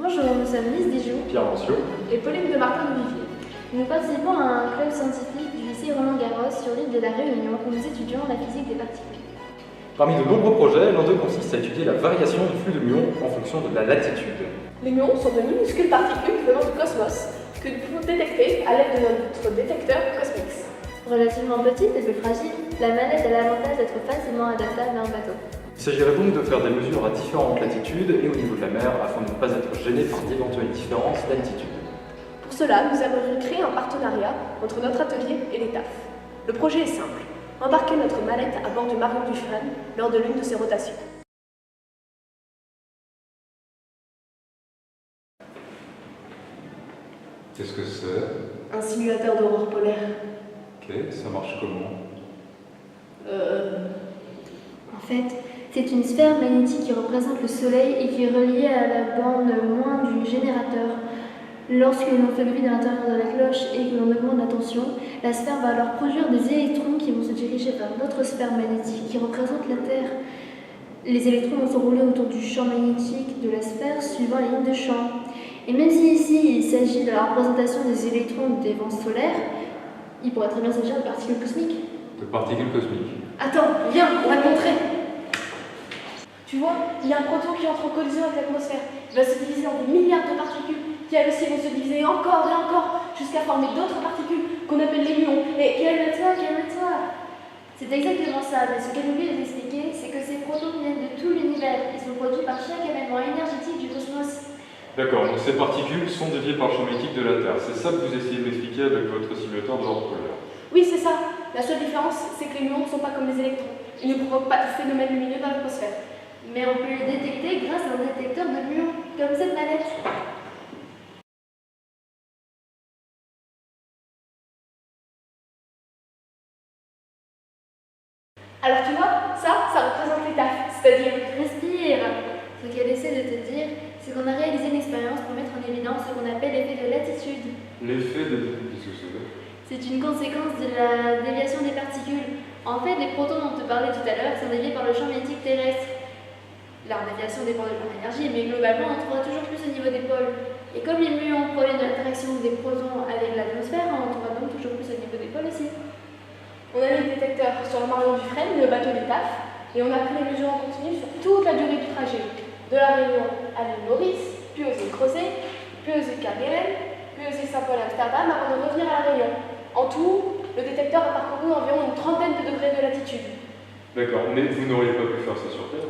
Bonjour, nous sommes Lise Dijoux, Pierre Mancio et Pauline de Martin-Olivier. Nous participons à un club scientifique du lycée Roland-Garros sur l'île de la Réunion où nous étudions la physique des particules. Parmi de nombreux projets, l'un d'eux consiste à étudier la variation du flux de muons en fonction de la latitude. Les muons sont de minuscules particules venant du cosmos que nous pouvons détecter à l'aide de notre détecteur Cosmix. Relativement petite et peu fragile, la manette a l'avantage d'être facilement adaptable à un bateau. Il s'agirait donc de faire des mesures à différentes latitudes et au niveau de la mer afin de ne pas être gêné par d'éventuelles différences d'altitude. Pour cela, nous avons créé un partenariat entre notre atelier et les TAF. Le projet est simple, embarquer notre mallette à bord du Marion Dufresne lors de l'une de ses rotations. Qu'est-ce que c'est? Un simulateur d'aurore polaire. Ok, ça marche comment? En fait, c'est une sphère magnétique qui représente le Soleil et qui est reliée à la bande moins du générateur. Lorsque l'on fait le vide à l'intérieur de la cloche et que l'on augmente la tension, la sphère va alors produire des électrons qui vont se diriger vers notre sphère magnétique qui représente la Terre. Les électrons vont s'enrouler autour du champ magnétique de la sphère suivant les lignes de champ. Et même si ici il s'agit de la représentation des électrons des vents solaires, il pourrait très bien s'agir de particules cosmiques. De particules cosmiques. Attends, viens, on va te montrer. Tu vois, il y a un proton qui entre en collision avec l'atmosphère. Il va se diviser en des milliards de particules qui elles aussi vont se diviser encore et encore jusqu'à former d'autres particules qu'on appelle les muons. Et calme-toi. C'est exactement ça, mais ce qu'elle oublie d'expliquer, c'est que ces protons viennent de tout l'univers. Ils sont produits par chaque événement énergétique du cosmos. D'accord, donc ces particules sont déviées par le champ magnétique de la Terre. C'est ça que vous essayez de m'expliquer avec votre simulateur d'aurore polaire. Oui, c'est ça. La seule différence, c'est que les muons ne sont pas comme les électrons. Ils ne provoquent pas de phénomène lumineux dans l'atmosphère. Mais on peut les détecter grâce à un détecteur de muons, comme cette manette. Alors tu vois, ça représente les TAF, c'est-à-dire... Respire. Ce qu'elle essaie de te dire, c'est qu'on a réalisé une expérience pour mettre en évidence ce qu'on appelle l'effet de latitude. L'effet de... Qu'est-ce que c'est? C'est une conséquence de la déviation des particules. En fait, les protons dont on te parlait tout à l'heure sont déviés par le champ magnétique terrestre. Leur déviation dépend de leur énergie, mais globalement, on trouvera toujours plus au niveau des pôles. Et comme les muons proviennent de l'interaction des protons avec l'atmosphère, on trouvera donc toujours plus au niveau des pôles aussi. On a mis le détecteur sur le Marion Dufresne, le bateau des TAF, et on a pris les mesures en continu sur toute la durée du trajet. De la Réunion à l'île Maurice, puis aux îles Crozet, puis aux îles Kerguelen, puis aux îles Saint-Paul-Amsterdam avant de revenir à la Réunion. En tout, le détecteur a parcouru environ une trentaine de degrés de latitude. D'accord, mais vous n'auriez pas pu faire ça sur Terre?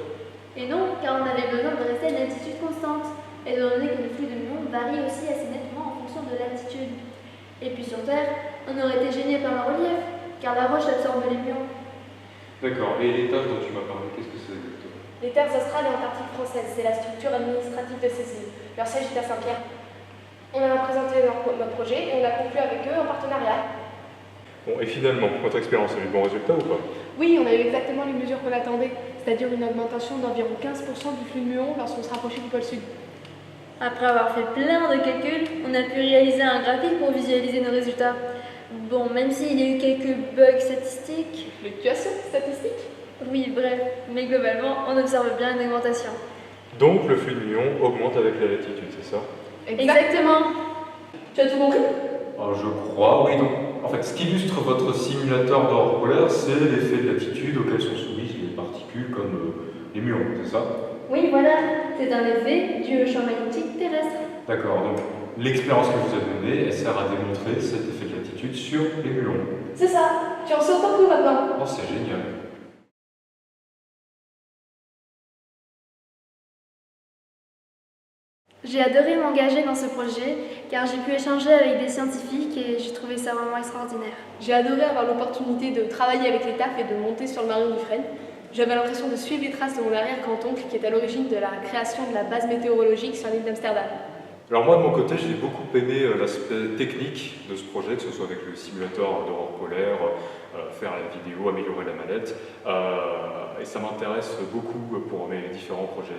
Et non, car on avait besoin de rester à une altitude constante, étant donné que le flux de muons varie aussi assez nettement en fonction de l'altitude. Et puis sur Terre, on aurait été gêné par le relief, car la roche absorbe les muons. D'accord, et les tâches dont tu m'as parlé, qu'est-ce que c'est exactement? Les terres australes et antarctiques françaises, c'est la structure administrative de ces îles. Leur siège est à Saint-Pierre. On a présenté notre projet et on a conclu avec eux en partenariat. Bon, et finalement, votre expérience a eu de bons résultats ou pas? Oui, on a eu exactement les mesures qu'on attendait, c'est-à-dire une augmentation d'environ 15% du flux de muons lorsqu'on se rapprochait du pôle sud. Après avoir fait plein de calculs, on a pu réaliser un graphique pour visualiser nos résultats. Bon, même s'il y a eu quelques bugs statistiques. Fluctuations statistiques? Oui, bref, mais globalement, on observe bien une augmentation. Donc le flux de muons augmente avec la latitude, c'est ça? Exactement. Tu as tout compris? Je crois, oui. Donc, en fait, ce qui illustre votre simulateur d'aurore polaire, c'est l'effet de latitude auquel sont soumises les particules comme les muons, c'est ça? Oui, voilà, c'est un effet dû au champ magnétique terrestre. D'accord, donc l'expérience que vous avez donnée, elle sert à démontrer cet effet de latitude sur les muons. C'est ça. Tu en sais autant que nous maintenant. Oh, c'est génial. J'ai adoré m'engager dans ce projet car j'ai pu échanger avec des scientifiques et j'ai trouvé ça vraiment extraordinaire. J'ai adoré avoir l'opportunité de travailler avec les TAF et de monter sur le Marion Dufresne. J'avais l'impression de suivre les traces de mon arrière-grand-oncle qui est à l'origine de la création de la base météorologique sur l'île d'Amsterdam. Alors moi de mon côté, j'ai beaucoup aimé l'aspect technique de ce projet, que ce soit avec le simulateur d'aurore polaire, faire la vidéo, améliorer la mallette, et ça m'intéresse beaucoup pour mes différents projets.